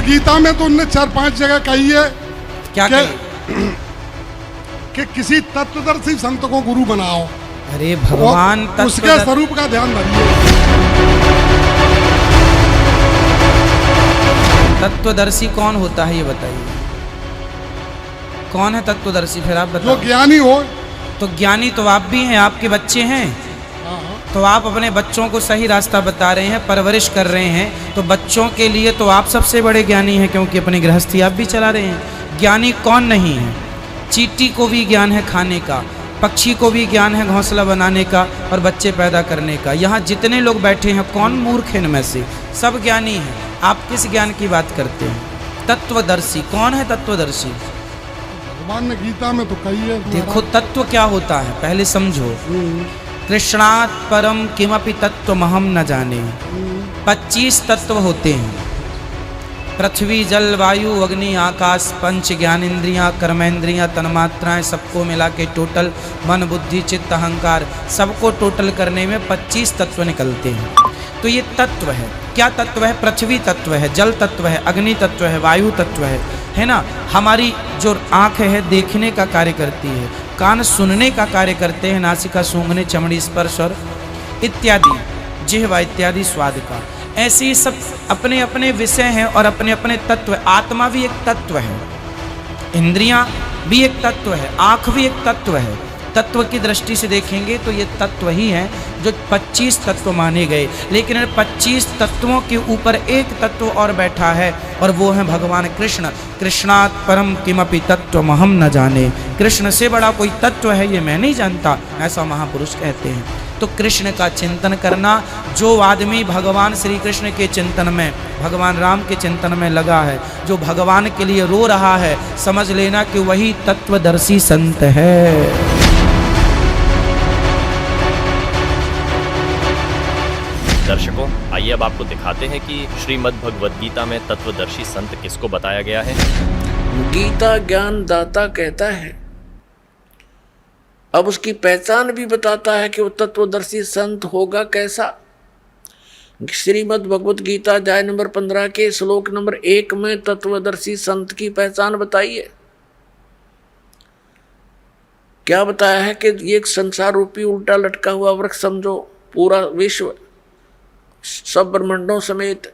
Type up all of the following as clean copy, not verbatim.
गीता में तो उनने 4-5 जगह कही है क्या कि किसी तत्वदर्शी संत को गुरु बनाओ। अरे भगवान उसके स्वरूप का ध्यान धरिए। तत्वदर्शी कौन होता है ये बताइए, कौन है तत्वदर्शी? फिर आप बताओ। जो ज्ञानी हो। तो ज्ञानी तो आप भी हैं, आपके बच्चे हैं, तो आप अपने बच्चों को सही रास्ता बता रहे हैं, परवरिश कर रहे हैं, तो बच्चों के लिए तो आप सबसे बड़े ज्ञानी हैं, क्योंकि अपनी गृहस्थी आप भी चला रहे हैं। ज्ञानी कौन नहीं है? चींटी को भी ज्ञान है खाने का, पक्षी को भी ज्ञान है घोंसला बनाने का और बच्चे पैदा करने का। यहाँ जितने लोग बैठे हैं कौन मूर्ख है इनमें से? सब ज्ञानी हैं। आप किस ज्ञान की बात करते हैं? तत्वदर्शी कौन है? तत्वदर्शी भगवान ने गीता में तो कही है। देखो तत्व क्या होता है पहले समझो। कृष्णात् परम किमपि तत्वमहम न जाने। 25 तत्व होते हैं। पृथ्वी जल वायु अग्नि आकाश पंच ज्ञानेंद्रियां कर्मेंद्रियां तन्मात्राएं सबको मिला के टोटल मन बुद्धि चित्त अहंकार सबको टोटल करने में 25 तत्व निकलते हैं। तो ये तत्व है। क्या तत्व है? पृथ्वी तत्व है, जल तत्व है, अग्नि तत्व है, वायु तत्व है ना। हमारी जो आँख है देखने का कार्य करती है, कान सुनने का कार्य करते हैं, नासिका सूंघने चमड़ी स्पर्श और इत्यादि, जिह्वा इत्यादि स्वाद का। ऐसे ही सब अपने अपने विषय हैं और अपने अपने तत्व। आत्मा भी एक तत्व है, इंद्रियां भी एक तत्व है, आँख भी एक तत्व है। तत्व की दृष्टि से देखेंगे तो ये तत्व ही हैं जो 25 तत्व माने गए। लेकिन 25 तत्वों के ऊपर एक तत्व और बैठा है और वो है भगवान कृष्ण। कृष्णात् परम किमपि तत्वमहम न जाने। कृष्ण से बड़ा कोई तत्व है ये मैं नहीं जानता, ऐसा महापुरुष कहते हैं। तो कृष्ण का चिंतन करना, जो आदमी भगवान श्री कृष्ण के चिंतन में, भगवान राम के चिंतन में लगा है, जो भगवान के लिए रो रहा है, समझ लेना कि वही तत्वदर्शी संत है। दर्शकों, आइए अब आपको दिखाते हैं कि श्रीमद् भगवद गीता में तत्वदर्शी संत किसको बताया गया है। गीता ज्ञान दाता कहता है, अब उसकी पहचान भी बताता है कि वो तत्वदर्शी संत होगा कैसा। श्रीमद् भगवद गीता अध्याय नंबर 15 के श्लोक नंबर 1 में तत्वदर्शी संत की पहचान बताई है। क्या बताया है कि ये एक संसार रूपी उल्टा लटका हुआ वृक्ष समझो, पूरा विश्व सब ब्रह्मांडों समेत,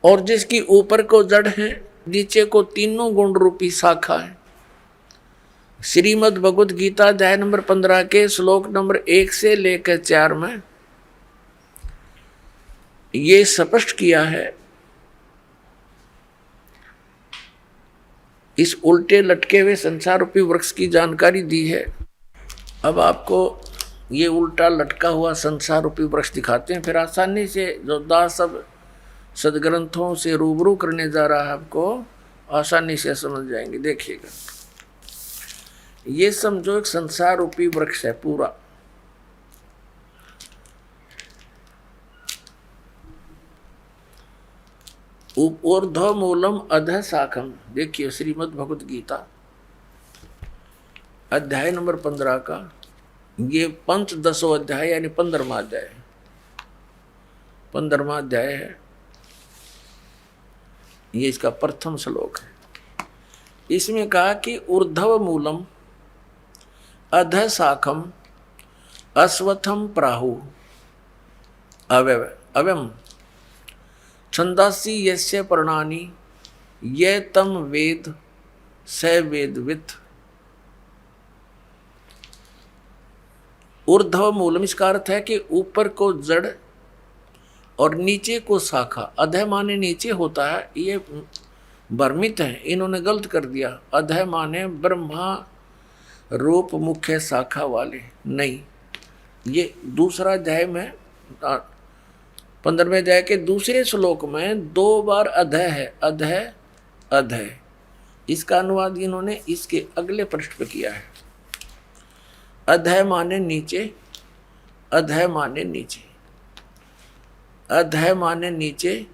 और जिसकी ऊपर को जड़ है, नीचे को तीनों गुण रूपी शाखा है। श्रीमद् भगवद गीता अध्याय नंबर 15 के श्लोक नंबर 1 से लेकर 4 में ये स्पष्ट किया है। इस उल्टे लटके हुए संसार रूपी वृक्ष की जानकारी दी है। अब आपको ये उल्टा लटका हुआ संसार रूपी वृक्ष दिखाते हैं, फिर आसानी से जो दास सब सदग्रंथों से रूबरू करने जा रहा है आपको आसानी से समझ जाएंगे। देखिएगा, ये समझो एक संसार रूपी वृक्ष है पूरा। ऊर्ध्व मूलम अधः शाखम। देखिए श्रीमद् भगवद गीता अध्याय नंबर 15 का ये पंचदशो अध्याय यानी 15वां अध्याय है। 15वां अध्याय है, ये इसका प्रथम श्लोक है। इसमें कहा कि ऊर्ध्व मूलम अधः शाखम अश्वत्थम प्राहु अव्यम छंदासी यस्य पर्णानि ये तम वेद स वेदवित्। ऊर्ध्व मूलम इसका अर्थ है कि ऊपर को जड़ और नीचे को शाखा। अधः माने नीचे होता है, ये भ्रमित है, इन्होंने गलत कर दिया। अधः माने ब्रह्मा रूप मुख्य शाखा वाले, नहीं। ये दूसरा अध्याय में 15वें अध्याय के दूसरे श्लोक में 2 बार अधः है, अधः अधः। इसका अनुवाद इन्होंने इसके अगले पृष्ठ पे किया है। अधः माने नीचे, अधः माने नीचे, अधः माने नीचे,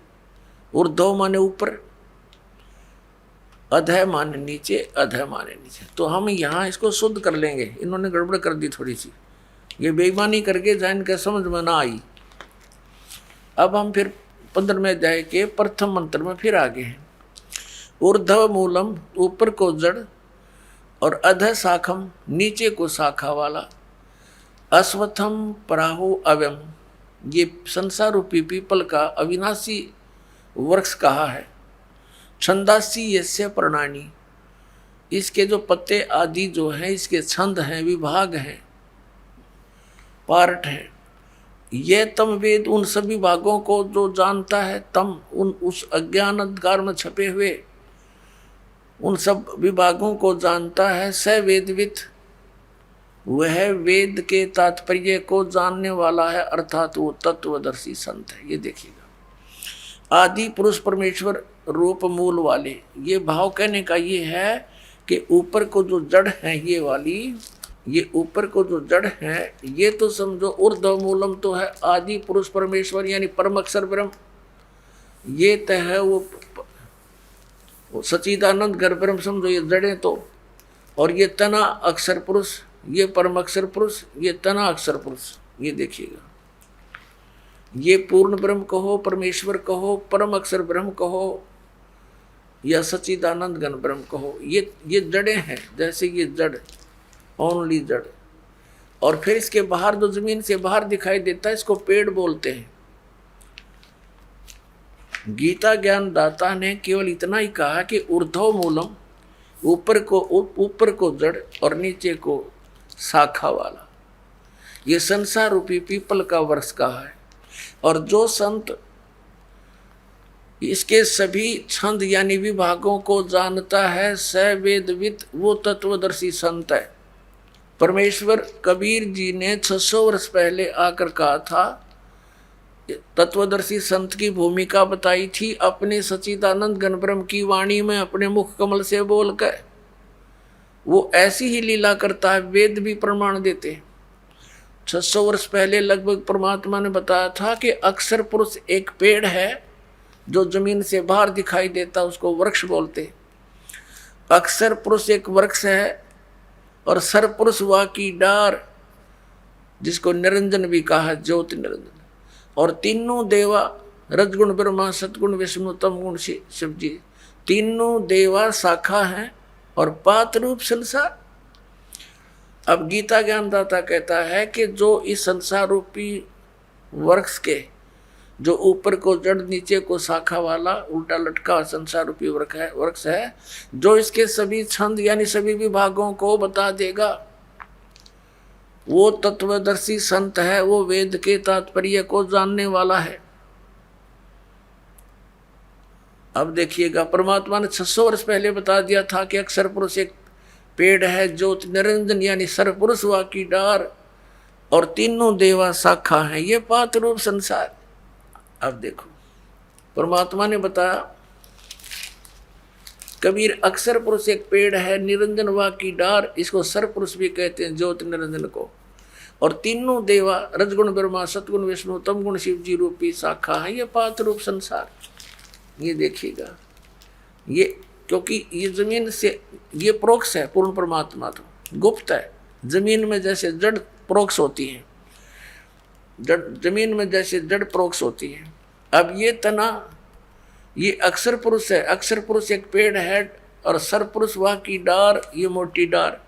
ऊर्ध्व माने ऊपर, अधः माने नीचे, अधः माने नीचे। तो हम यहाँ इसको शुद्ध कर लेंगे, इन्होंने गड़बड़ कर दी थोड़ी सी, ये बेईमानी करके जान के समझ में ना आई। अब हम फिर 15वें अध्याय के प्रथम मंत्र में फिर आगे है। ऊर्ध्व मूलम ऊपर को जड़ और अधः शाखम नीचे को शाखा वाला, अश्वत्थम पराहु अव्यम ये संसार रूपी पीपल का अविनाशी वृक्ष कहा है। छंदासी यस्य प्रणानी इसके जो पत्ते आदि जो हैं इसके छंद हैं, विभाग हैं, पार्ट हैं। ये तम वेद उन सभी भागों को जो जानता है, तम उन उस अज्ञान अंधकार में छपे हुए उन सब विभागों को जानता है। स वेदवित वह वेद के तात्पर्य को जानने वाला है, अर्थात वो तत्वदर्शी संत है। ये देखिएगा, आदि पुरुष परमेश्वर रूप मूल वाले, ये भाव कहने का ये है कि ऊपर को जो जड़ है ये वाली, ये ऊपर को जो जड़ है ये तो समझो ऊर्ध्व मूलम तो है आदि पुरुष परमेश्वर यानी परम अक्षर ब्रह्म, ये तो है वो सच्चिदानंद घर ब्रह्म समझो, ये जड़ें तो। और ये तना अक्षर पुरुष, ये परम अक्षर पुरुष, ये तना अक्षर पुरुष। ये देखिएगा, ये पूर्ण ब्रह्म कहो, परमेश्वर कहो, परम अक्षर ब्रह्म कहो या सच्चिदानंद घन ब्रह्म कहो, ये जड़ें हैं। जैसे ये जड़, ओनली जड़, और फिर इसके बाहर जो जमीन से बाहर दिखाई देता है इसको पेड़ बोलते हैं। गीता ज्ञान दाता ने केवल इतना ही कहा कि ऊर्ध्व मूलम ऊपर को जड़ और नीचे को शाखा वाला, ये संसार रूपी पीपल का वृक्ष कहा है। और जो संत इसके सभी छंद यानी विभागों को जानता है, स वेदवित वो तत्वदर्शी संत है। परमेश्वर कबीर जी ने 600 वर्ष पहले आकर कहा था, तत्वदर्शी संत की भूमिका बताई थी अपने सच्चिदानंद घन ब्रह्म की वाणी में, अपने मुख कमल से बोलकर। वो ऐसी ही लीला करता है, वेद भी प्रमाण देते। 600 वर्ष पहले लगभग परमात्मा ने बताया था कि अक्षर पुरुष एक पेड़ है जो जमीन से बाहर दिखाई देता, उसको वृक्ष बोलते। अक्षर पुरुष एक वृक्ष है और सरपुरुष वा की डार जिसको निरंजन भी कहा, ज्योति निरंजन। और तीनों देवा रजगुण ब्रह्मा सतगुण विष्णु तम गुण शिव जी, तीनों देवा शाखा हैं और पात रूप संसार। अब गीता ज्ञानदाता कहता है कि जो इस संसार रूपी वृक्ष के जो ऊपर को जड़ नीचे को शाखा वाला उल्टा लटका संसार रूपी वृक्ष है, जो इसके सभी छंद यानी सभी विभागों को बता देगा, वो तत्वदर्शी संत है, वो वेद के तात्पर्य को जानने वाला है। अब देखिएगा, परमात्मा ने 600 वर्ष पहले बता दिया था कि अक्षर पुरुष एक पेड़ है, ज्योति निरंजन यानी सरपुरुष वा की डार और तीनों देवा शाखा है, ये पात रूप संसार। अब देखो, परमात्मा ने बताया कबीर अक्षर पुरुष एक पेड़ है, निरंजन वा की डार, इसको सरपुरुष भी कहते हैं ज्योति निरंजन को। और तीनों देवा रजगुण ब्रह्मा सतगुण विष्णु तमगुण शिव जी रूपी शाखा है, ये पात रूप संसार। ये देखिएगा, ये क्योंकि ये जमीन से ये प्रोक्ष है, पूर्ण परमात्मा तो गुप्त है। जमीन में जैसे जड़ प्रोक्ष होती है, जमीन में जैसे जड़ प्रोक्ष होती है। अब ये तना ये अक्षर पुरुष है, अक्षर पुरुष एक पेड़ है और सरपुरुष वह की डार, ये मोटी डार।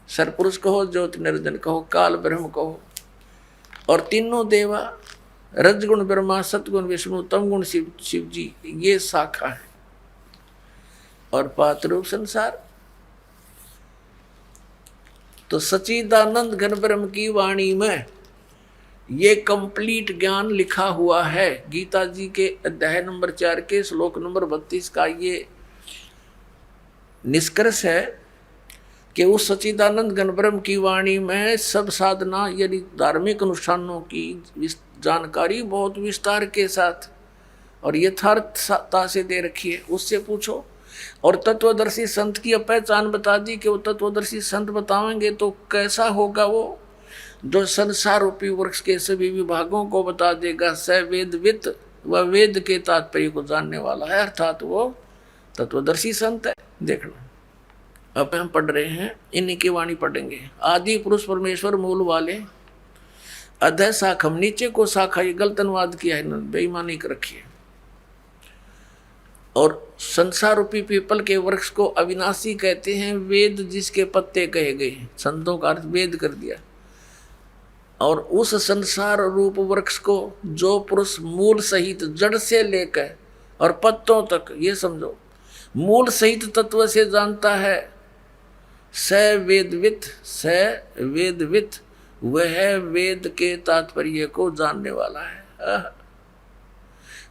सरपुरुष कहो, ज्योति निरंजन कहो, काल ब्रह्म कहो। और तीनों देवा रजगुण ब्रह्मा सतगुण विष्णु तमगुण शिव जी, ये शाखा है और पातरूप संसार। तो सच्चिदानंद घन ब्रह्म की वाणी में ये कंप्लीट ज्ञान लिखा हुआ है। गीता जी के अध्याय नंबर 4 के श्लोक नंबर 32 का ये निष्कर्ष है कि उस सच्चिदानंद घन ब्रह्म की वाणी में सब साधना यानी धार्मिक अनुष्ठानों की जानकारी बहुत विस्तार के साथ और यथार्थता से दे रखी है। उससे पूछो। और तत्वदर्शी संत की पहचान बता दी कि वो तत्वदर्शी संत बताएंगे तो कैसा होगा, वो जो संसार रूपी वृक्ष के सभी विभागों को बता देगा। स वेदवित, वह वेद के तात्पर्य को जानने वाला है, अर्थात वो तत्वदर्शी संत है। देखना, अब हम पढ़ रहे हैं, इन्हीं की वाणी पढ़ेंगे। आदि पुरुष परमेश्वर मूल वाले अधः शाखम, नीचे को शाखा, ये गलत अनुवाद किया है इन्होंने, बेईमानी कर रखी है। और संसार रूपी पीपल के वृक्ष को अविनाशी कहते हैं, वेद जिसके पत्ते कहे गए, संतों का अर्थ वेद कर दिया। और उस संसार रूप वृक्ष को जो पुरुष मूल सहित जड़ से लेकर और पत्तों तक, ये समझो, मूल सहित तत्व से जानता है, स वेदवित, वह वेद के तात्पर्य को जानने वाला है।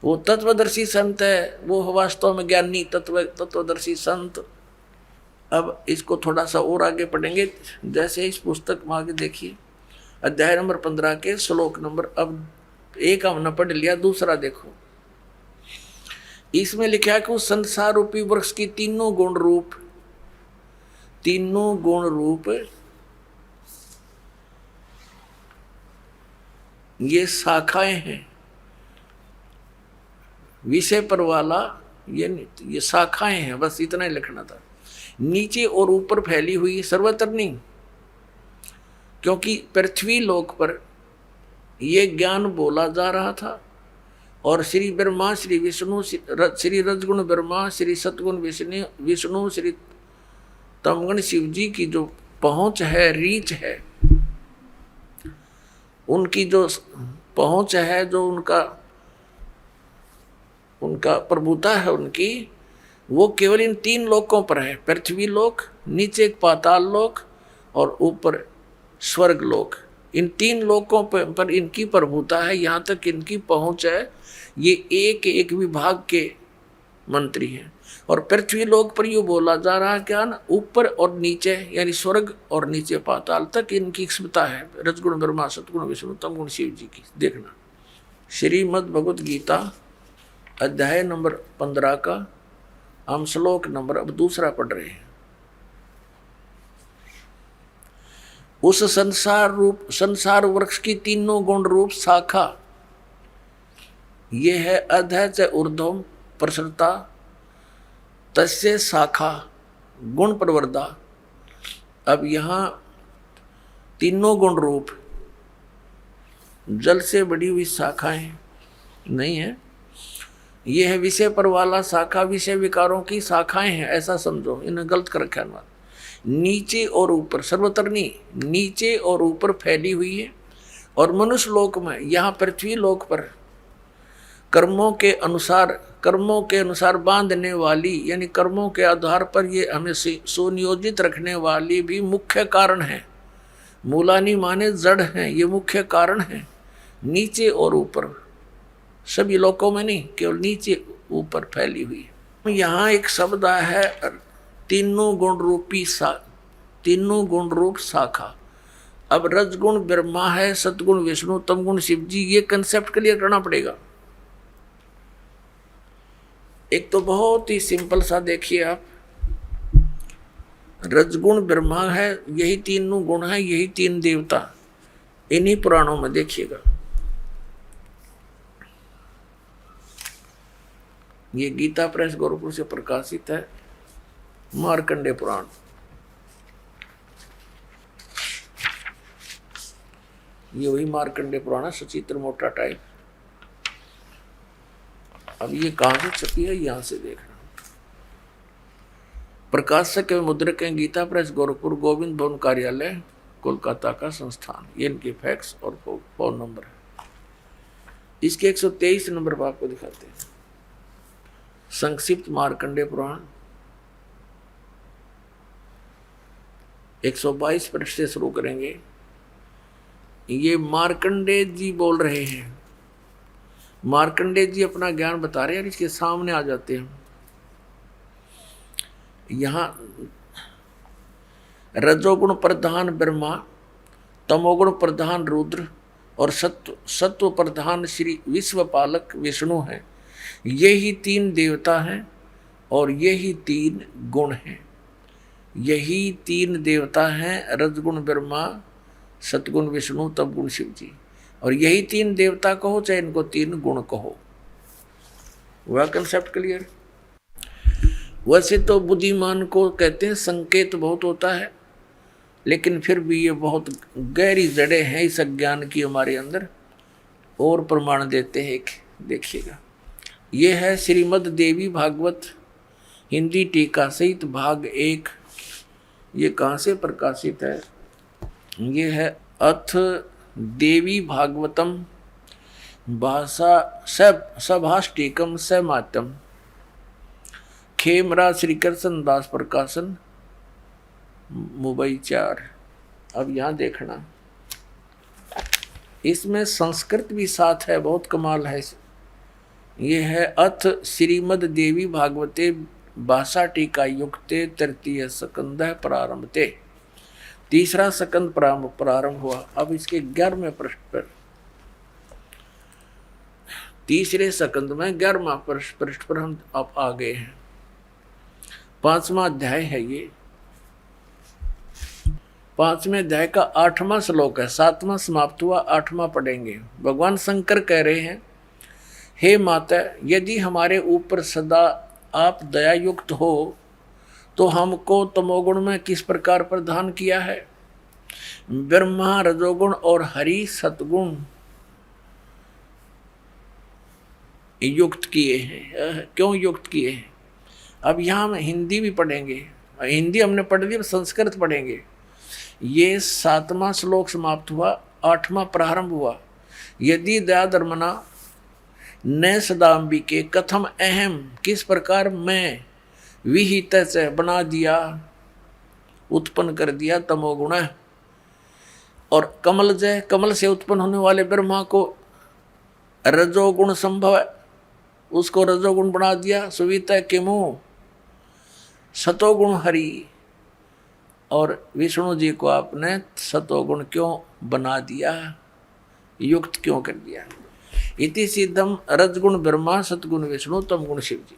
वो तत्वदर्शी संत है, वो वास्तव में ज्ञानी तत्वदर्शी संत। अब इसको थोड़ा सा और आगे पढ़ेंगे, जैसे इस पुस्तक में आगे देखिए, अध्याय नंबर 15 के श्लोक नंबर, अब एक हमने पढ़ लिया, दूसरा देखो। इसमें लिखा है कि उस संसार रूपी वृक्ष की तीनों गुण रूप ये शाखाएं हैं। विषय पर वाला ये शाखाएं हैं, बस इतना ही लिखना था। नीचे और ऊपर फैली हुई, सर्वत्र नहीं, क्योंकि पृथ्वी लोक पर ये ज्ञान बोला जा रहा था। और श्री ब्रह्मा, श्री विष्णु, श्री रजगुण ब्रह्मा, श्री सतगुण विष्णु, श्री तमगुण शिव जी की जो पहुंच है, रीच है, उनकी जो पहुंच है, जो उनका प्रभुता है उनकी, वो केवल इन तीन लोकों पर है, पृथ्वी लोक, नीचे पाताल लोक और ऊपर स्वर्ग लोक। इन तीन लोकों पर इनकी प्रभुता है, यहाँ तक इनकी पहुंच है। ये एक एक विभाग के मंत्री हैं। और पृथ्वी लोक पर यूँ बोला जा रहा है क्या ना, ऊपर और नीचे, यानी स्वर्ग और नीचे पाताल तक इनकी क्षमता है, रजगुण ब्रह्मा, सतगुण विष्णु, तमगुण शिव जी की। देखना, श्रीमद् भगवत गीता अध्याय नंबर 15 का हम श्लोक नंबर अब दूसरा पढ़ रहे हैं। उस संसार वृक्ष की तीनों गुण रूप शाखा, ये है अधः च ऊर्ध्वम प्रसरता, तस्य शाखा गुण प्रवर्धा। अब यहाँ तीनों गुण रूप जल से बड़ी हुई शाखाएं नहीं है, ये है विषय पर वाला शाखा, विषय विकारों की शाखाएं हैं, ऐसा समझो। इन्हें गलत कर रखा है। नीचे और ऊपर, सर्वत्र नहीं, नीचे और ऊपर फैली हुई है। और मनुष्य लोक में, यहाँ पृथ्वी लोक पर कर्मों के अनुसार बांधने वाली, यानी कर्मों के आधार पर ये हमें सुनियोजित रखने वाली भी मुख्य कारण है। मूलानी माने जड़ हैं, ये मुख्य कारण है। नीचे और ऊपर, सभी लोकों में नहीं, केवल नीचे ऊपर फैली हुई है। यहाँ एक शब्द है तीनों गुण रूप शाखा। अब रजगुण ब्रह्मा है, सतगुण विष्णु, तमगुण शिव जी, ये कंसेप्ट क्लियर करना पड़ेगा। एक तो बहुत ही सिंपल सा देखिए आप, रजगुण ब्रह्मा है, यही तीनों गुण है, यही तीन देवता, इन्हीं पुराणों में देखिएगा। ये गीता प्रेस गोरखपुर से प्रकाशित है, मार्कंडे पुराण। ये वही मार्कंडे पुराण है, सचित्र मोटा टाइप। अब ये कहाँ से छपी है, यहां से देखना। प्रकाशक एवं मुद्रक हैं गीता प्रेस गोरखपुर, गोविंद भवन कार्यालय, कोलकाता का संस्थान। ये इनके फैक्स और फोन नंबर है। इसके 123 नंबर पर आपको दिखाते हैं। संक्षिप्त मार्कंडे पुराण 122 पृष्ठ से शुरू करेंगे। ये मार्कंडे जी बोल रहे हैं, मार्कंडे जी अपना ज्ञान बता रहे हैं, इसके सामने आ जाते हैं। यहाँ रजोगुण प्रधान ब्रह्मा, तमोगुण प्रधान रुद्र और सत्व प्रधान श्री विश्वपालक विष्णु हैं। यही तीन देवता हैं और यही तीन गुण हैं। यही तीन देवता हैं, रजगुण ब्रह्मा, सतगुण विष्णु, तमगुण शिव जी। और यही तीन देवता कहो चाहे इनको तीन गुण कहो। वह कंसेप्ट क्लियर। वैसे तो बुद्धिमान को कहते हैं संकेत बहुत होता है, लेकिन फिर भी ये बहुत गहरी जड़ें हैं इस अज्ञान की हमारे अंदर। और प्रमाण देते हैं, देखिएगा, ये है श्रीमद् देवी भागवत हिंदी टीका सहित भाग 1। ये कहाँ से प्रकाशित है? ये है अथ देवी भागवतम भाषा सभाष्टिकम समातम, खेमरा श्री कृष्ण दास प्रकाशन, मुंबई 4। अब यहाँ देखना, इसमें संस्कृत भी साथ है, बहुत कमाल है। ये है अथ श्रीमद् देवी भागवते भाषा टीका युक्ते तृतीय स्कंद प्रारंभते, 3रा स्कंद प्रारंभ हुआ। अब इसके 11वें पृष्ठ पर, 3रे स्कंद में 11वां पृष्ठ पर हम अब आ गए हैं। 5वां अध्याय है ये। 5वें अध्याय का 8वां श्लोक है, 7वां समाप्त हुआ, 8वां पढ़ेंगे। भगवान शंकर कह रहे हैं, हे माता, यदि हमारे ऊपर सदा आप दया युक्त हो तो हमको तमोगुण में किस प्रकार प्रदान किया है? ब्रह्मा रजोगुण और हरि सतगुण युक्त किए हैं। क्यों युक्त किए हैं? अब यहाँ हम हिंदी भी पढ़ेंगे, हिंदी हमने पढ़ ली, संस्कृत पढ़ेंगे। ये 7वां श्लोक समाप्त हुआ, 8वां प्रारंभ हुआ। यदि दयाधर्मना न सदाम्बिके कथम अहम, किस प्रकार मैं विहित से बना दिया, उत्पन्न कर दिया तमोगुण। और कमल जय, कमल से उत्पन्न होने वाले ब्रह्मा को रजोगुण संभव है, उसको रजोगुण बना दिया। सुविता किमु सतोगुण हरि, और विष्णु जी को आपने सतोगुण क्यों बना दिया, युक्त क्यों कर दिया? इति सिद्धम रजगुण ब्रह्मा सतगुण विष्णु तमगुण शिव जी।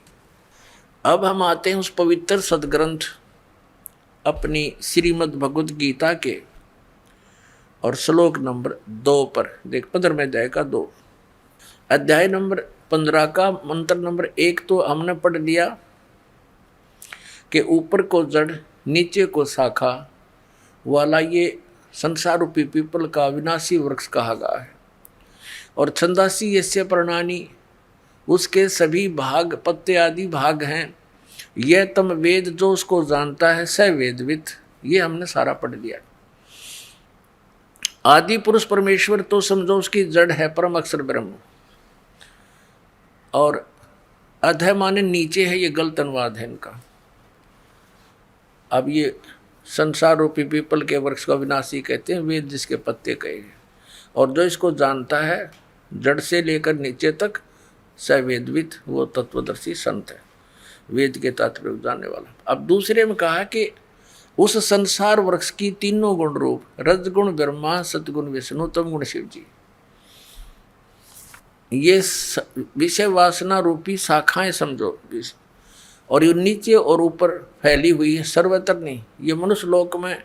अब हम आते हैं उस पवित्र सदग्रंथ अपनी श्रीमद् भगवद गीता के और श्लोक नंबर 2 पर देख, 15वें अध्याय का 2, अध्याय नंबर 15 का मंत्र नंबर 1 तो हमने पढ़ लिया कि ऊपर को जड़ नीचे को शाखा वाला ये संसार रूपी पीपल का विनाशी वृक्ष कहा गया है। और छंदासी यस्य प्रणानी, उसके सभी भाग पत्ते आदि भाग हैं। यह तम वेद, जो उसको जानता है, स वेदवित। ये हमने सारा पढ़ लिया। आदि पुरुष परमेश्वर तो समझो उसकी जड़ है परम अक्षर ब्रह्म, और अधः माने नीचे है, ये गलत अनुवाद है इनका। अब ये संसार रूपी पीपल के वृक्ष को विनाशी कहते हैं, वेद जिसके पत्ते कहे हैं। और जो इसको जानता है जड़ से लेकर नीचे तक, सवेदवित, वो तत्वदर्शी संत है, वेद के तात्पर्य जानने वाला। अब दूसरे में कहा कि उस संसार वृक्ष की तीनों गुण रूप, रजगुण ब्रह्मा सतगुण विष्णु तमगुण शिव जी, ये विषय वासना रूपी शाखाएं समझो, और ये नीचे और ऊपर फैली हुई है, सर्वत्र नहीं। ये मनुष्य लोक में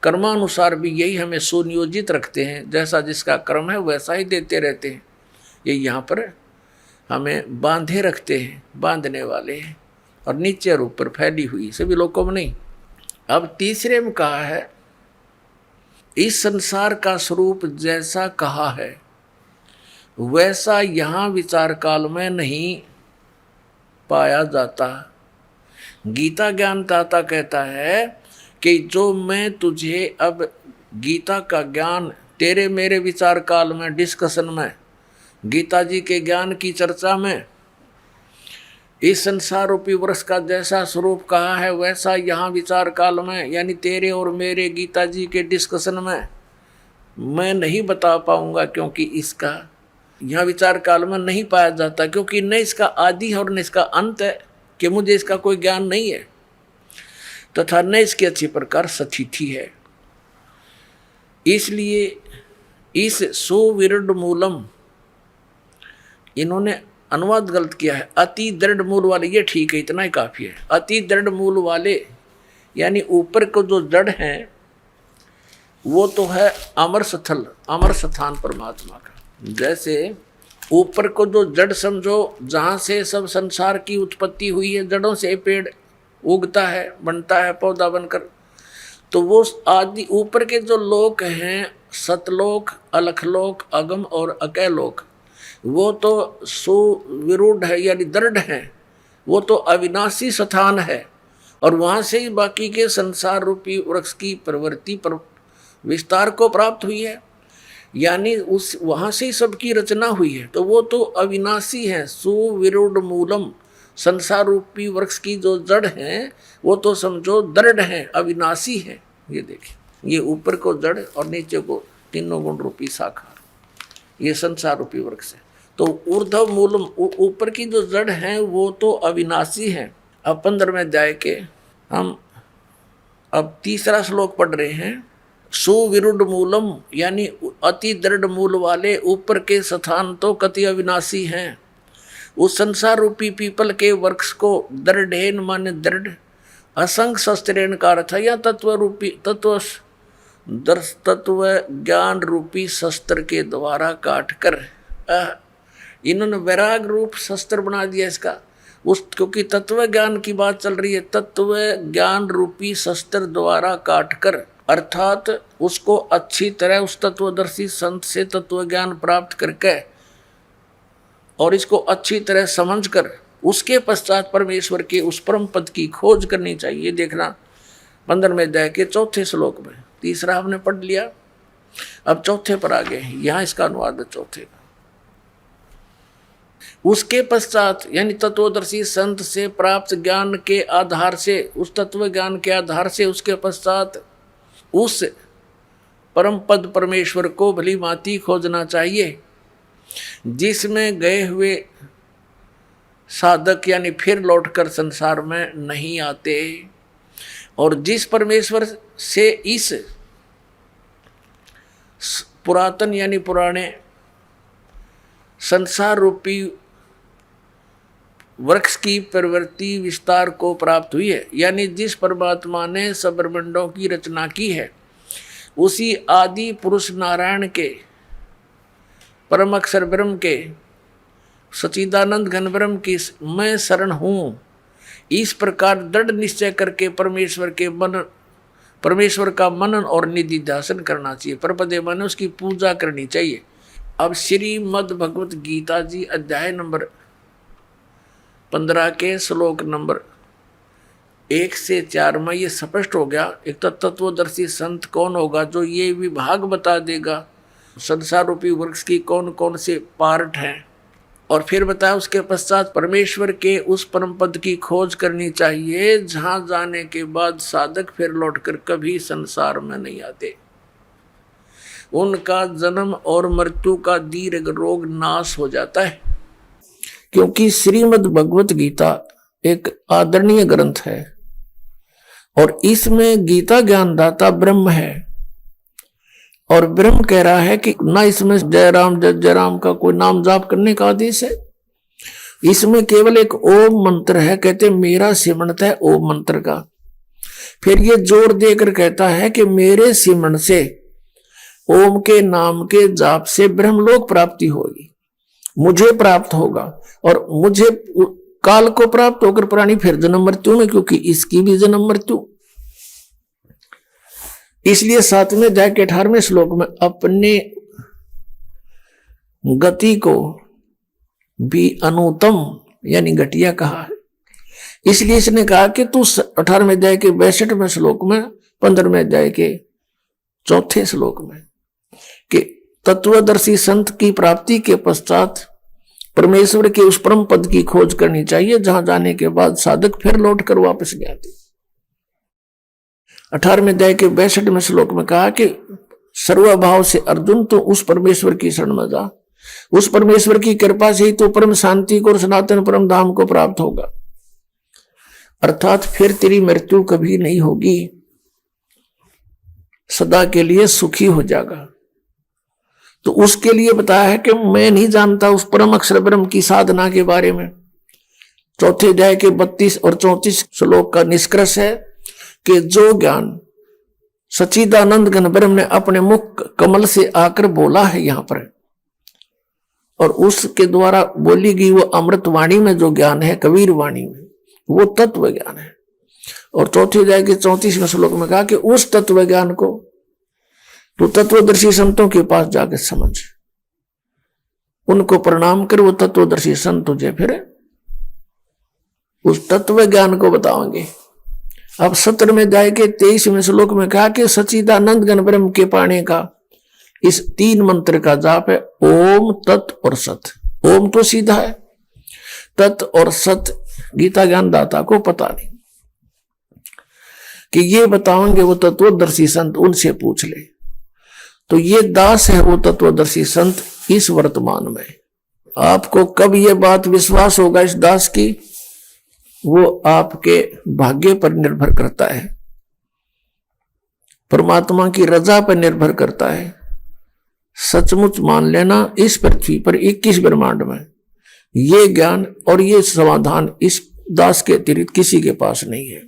कर्मानुसार भी यही हमें सुनियोजित रखते हैं, जैसा जिसका कर्म है वैसा ही देते रहते हैं। ये यहाँ पर हमें बांधे रखते हैं, बांधने वाले हैं, और नीचे और ऊपर फैली हुई सभी लोगों में नहीं। अब तीसरे में कहा है, इस संसार का स्वरूप जैसा कहा है वैसा यहाँ विचार काल में नहीं पाया जाता। गीता ज्ञानदाता कहता है कि जो मैं तुझे अब गीता का ज्ञान तेरे मेरे विचार काल में, डिस्कशन में, गीता जी के ज्ञान की चर्चा में, इस संसार रूपी वृक्ष का जैसा स्वरूप कहा है वैसा यहाँ विचार काल में, यानी तेरे और मेरे गीता जी के डिस्कशन में मैं नहीं बता पाऊंगा, क्योंकि इसका यहाँ विचार काल में नहीं पाया जाता, क्योंकि न इसका आदि है और न इसका अंत है, कि मुझे इसका कोई ज्ञान नहीं है, तथा न इसकी अच्छी प्रकार सतिथि है। इसलिए इस सुविरड मूलम, इन्होंने अनुवाद गलत किया है, अति दृढ़ मूल वाले, ये ठीक है, इतना ही काफी है। अति दृढ़ मूल वाले यानी ऊपर को जो जड़ हैं वो तो है अमर स्थल, अमर स्थान परमात्मा का। जैसे ऊपर को जो जड़ समझो, जहाँ से सब संसार की उत्पत्ति हुई है, जड़ों से पेड़ उगता है, बनता है पौधा बनकर, तो वो आदि ऊपर के जो लोक हैं, सतलोक, अलखलोक, अगम और अकैलोक, वो तो सुविरूढ़ है यानी दृढ़ है, वो तो अविनाशी स्थान है। और वहां से ही बाकी के संसार रूपी वृक्ष की प्रवृत्ति पर विस्तार को प्राप्त हुई है, यानी उस वहां से ही सबकी रचना हुई है। तो वो तो अविनाशी है, सुविरूढ़ मूलम, संसार रूपी वृक्ष की जो जड़ है वो तो समझो दृढ़ है, अविनाशी है। ये देखिए, ये ऊपर को जड़ और नीचे को तीनों गुण रूपी शाखा, ये संसार रूपी वृक्ष है। तो ऊर्ध्व मूलम, ऊपर की जो जड़ है वो तो अविनाशी है। अब 15वें अध्याय के हम अब तीसरा श्लोक पढ़ रहे हैं। सुविरूढ़ मूलम यानी अति दृढ़ मूल वाले ऊपर के स्थान तो कति अविनाशी हैं। उस संसार रूपी पीपल के वृक्ष को दृढ़ेन माने दृढ़, असंग शस्त्रेण का अर्थ है या तत्व रूपी तत्व ज्ञान रूपी शस्त्र के द्वारा काट कर, इन्होंने वैराग रूप शस्त्र बना दिया इसका, उस क्योंकि तत्व ज्ञान की बात चल रही है, तत्व ज्ञान रूपी शस्त्र द्वारा काट कर, अर्थात उसको अच्छी तरह उस तत्वदर्शी संत से तत्व ज्ञान प्राप्त करके और इसको अच्छी तरह समझकर उसके पश्चात परमेश्वर के उस परम पद की खोज करनी चाहिए। देखना 15वें अध्याय के 4थे श्लोक में, तीसरा हमने पढ़ लिया, अब 4थे पर आ गए। यहाँ इसका अनुवाद है 4थे का। उसके पश्चात यानी तत्वदर्शी संत से प्राप्त ज्ञान के आधार से, उस तत्व ज्ञान के आधार से उसके पश्चात उस परम पद परमेश्वर को भली भांति खोजना चाहिए, जिसमें गए हुए साधक यानी फिर लौटकर संसार में नहीं आते, और जिस परमेश्वर से इस पुरातन यानी पुराने संसार रूपी वृक्ष की प्रवृत्ति विस्तार को प्राप्त हुई है, यानी जिस परमात्मा ने सब ब्रह्मांडों की रचना की है, उसी आदि पुरुष नारायण के परम अक्षर ब्रह्म के सच्चिदानंद घन ब्रह्म की मैं शरण हूँ, इस प्रकार दृढ़ निश्चय करके परमेश्वर का मनन और निधि ध्यान करना चाहिए। परपदे माने उसकी पूजा करनी चाहिए। अब श्रीमद् भगवत गीता जी अध्याय नंबर 15 के श्लोक नंबर 1 से 4 में ये स्पष्ट हो गया। एक तो तत्वदर्शी संत कौन होगा जो ये विभाग बता देगा संसार रूपी वृक्ष की कौन कौन से पार्ट हैं, और फिर बताया उसके पश्चात परमेश्वर के उस परम पद की खोज करनी चाहिए, जहाँ जाने के बाद साधक फिर लौटकर कभी संसार में नहीं आते। उनका जन्म और मृत्यु का दीर्घ रोग नाश हो जाता है, क्योंकि श्रीमद् भगवत गीता एक आदरणीय ग्रंथ है और इसमें गीता ज्ञानदाता ब्रह्म है, और ब्रह्म कह रहा है कि ना इसमें जय राम जय जय राम का कोई नाम जाप करने का आदेश है, इसमें केवल एक ओम मंत्र है। कहते मेरा सिमरन है ओम मंत्र का। फिर ये जोर देकर कहता है कि मेरे सिमरन से ओम के नाम के जाप से ब्रह्मलोक प्राप्ति होगी, मुझे प्राप्त होगा, और मुझे काल को प्राप्त होकर प्राणी फिर जन्म मृत्यु में, क्योंकि इसकी भी जन्म मृत्यु। इसलिए 7वें अध्याय के 18वें श्लोक में अपने गति को भी अनुत्तम यानी घटिया कहा है। इसलिए इसने कहा कि तू 18वें अध्याय के 62वें श्लोक में 15वें अध्याय के 4थे श्लोक में कि तत्वदर्शी संत की प्राप्ति के पश्चात परमेश्वर के उस परम पद की खोज करनी चाहिए, जहां जाने के बाद साधक फिर लौट कर वापस नहीं आते। 18वें अध्याय के 62वें श्लोक में कहा कि सर्वभाव से अर्जुन तो उस परमेश्वर की शरण में जा, उस परमेश्वर की कृपा से ही तो परम शांति को और सनातन परम धाम को प्राप्त होगा, अर्थात फिर तेरी मृत्यु कभी नहीं होगी, सदा के लिए सुखी हो जाएगा। तो उसके लिए बताया है कि मैं नहीं जानता उस परम अक्षर ब्रह्म की साधना के बारे में। 4थे अध्याय के 32 और 34 श्लोक का निष्कर्ष है कि जो ज्ञान सच्चिदानंद घन ब्रह्म ने अपने मुख कमल से आकर बोला है यहां पर, और उसके द्वारा बोली गई वो अमृत वाणी में जो ज्ञान है, कबीर वाणी में, वो तत्व ज्ञान है। और चौथे अध्याय के 34वें श्लोक में कहा कि उस तत्व ज्ञान को तो तत्वदर्शी संतों के पास जाके समझ, उनको प्रणाम कर, वो तत्वदर्शी संत तुझे फिर उस तत्व ज्ञान को बताओगे। अब 17वें अध्याय के 23वें श्लोक में कहा कि सच्चिदानंद घन ब्रह्म के पाने का इस 3 मंत्र का जाप है ओम, तत् और सत। ओम तो सीधा है, तत् और सत गीता ज्ञान दाता को पता नहीं, कि ये बताओगे वो तत्वदर्शी संत, उनसे पूछ ले। तो ये दास है वो तत्वदर्शी संत इस वर्तमान में। आपको कब ये बात विश्वास होगा इस दास की, वो आपके भाग्य पर निर्भर करता है, परमात्मा की रजा पर निर्भर करता है। सचमुच मान लेना इस पृथ्वी पर 21 ब्रह्मांड में ये ज्ञान और ये समाधान इस दास के अतिरिक्त किसी के पास नहीं है।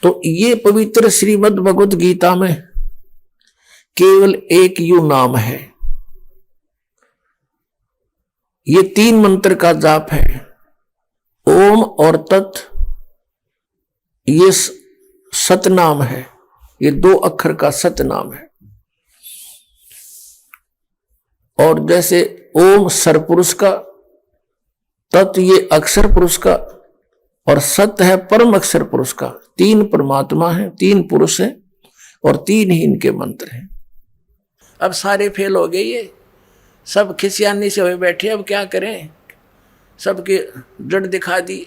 तो ये पवित्र श्रीमद् भगवत गीता में केवल एक यू नाम है, ये 3 मंत्र का जाप है, ओम और तत्, ये सतनाम है, ये 2 अक्षर का सतनाम है। और जैसे ओम सरपुरुष का, तत् ये अक्षर पुरुष का, और सत है परम अक्षर पुरुष का। 3 परमात्मा है, 3 पुरुष है और 3 ही इनके मंत्र हैं। अब सारे फेल हो गए, ये सब खिसियानी से हुए बैठे, अब क्या करें, सबके जड़ दिखा दी।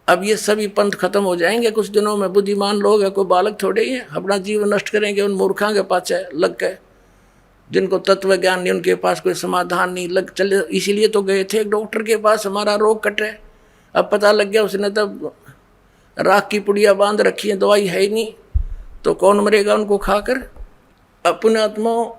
अब ये सभी पंथ खत्म हो जाएंगे कुछ दिनों में। बुद्धिमान लोग है, कोई बालक थोड़े ही है, अपना जीवन नष्ट करेंगे उन मूर्खों के पास लग गए, जिनको तत्व ज्ञान नहीं, उनके पास कोई समाधान नहीं, लग चले। इसीलिए तो गए थे एक डॉक्टर के पास, हमारा रोग कटे। अब पता लग गया उसने तब राख की पुड़िया बांध रखी है, दवाई है ही नहीं, तो कौन मरेगा उनको खाकर। अपने आत्माओं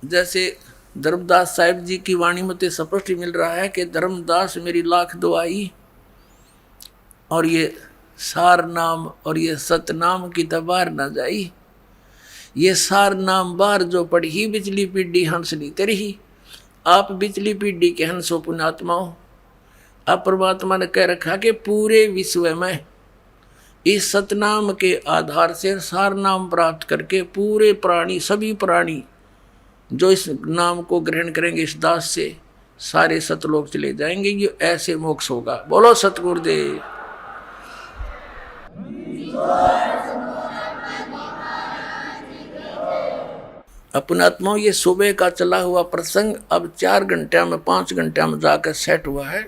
जैसे धर्मदास साहिब जी की वाणी में तो स्पष्ट मिल रहा है कि धर्मदास मेरी लाख दुआई, और ये सार नाम और ये सतनाम की तबार न जाई। ये सार नाम बार जो पढ़ी बिचली पीढ़ी हंसली तेरी। आप बिचली पीढ़ी के हंसो पुण्यात्माओं। अब परमात्मा ने कह रखा कि पूरे विश्व में इस सतनाम के आधार से सार नाम प्राप्त करके पूरे प्राणी, सभी प्राणी जो इस नाम को ग्रहण करेंगे इस दास से, सारे सतलोक चले जाएंगे। ये ऐसे मोक्ष होगा। बोलो सतगुरुदेव। अपनात्माओं, ये सुबह का चला हुआ प्रसंग अब 4 घंटे में 5 घंटे में जाकर सेट हुआ है,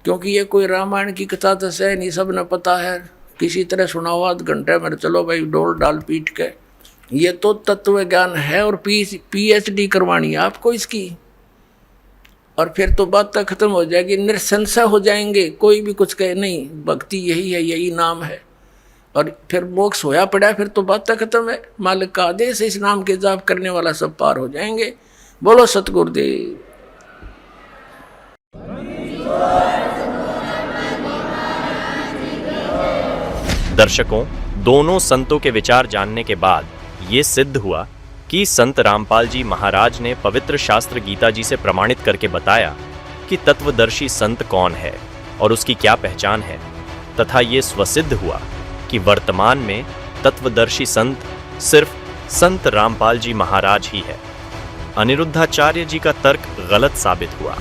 क्योंकि ये कोई रामायण की कथा तो है नहीं, सब ने पता है। किसी तरह सुना हुआ 8 घंटे में चलो भाई डोल डाल पीट के। ये तो तत्व ज्ञान है और PhD करवानी है आपको इसकी, और फिर तो बात तक खत्म हो जाएगी, निरसंशय हो जाएंगे। कोई भी कुछ कहे नहीं, भक्ति यही है, यही नाम है, और फिर मोक्ष होया पड़ा, फिर तो बात तक खत्म है। मालिक का आदेश इस नाम के जाप करने वाला सब पार हो जाएंगे। बोलो सतगुरुदेव। दर्शकों, दोनों संतों के विचार जानने के बाद ये सिद्ध हुआ कि संत रामपाल जी महाराज ने पवित्र शास्त्र गीता जी से प्रमाणित करके बताया कि तत्वदर्शी संत कौन है और उसकी क्या पहचान है, तथा ये स्वसिद्ध हुआ कि वर्तमान में तत्वदर्शी संत सिर्फ संत रामपाल जी महाराज ही है। अनिरुद्धाचार्य जी का तर्क गलत साबित हुआ।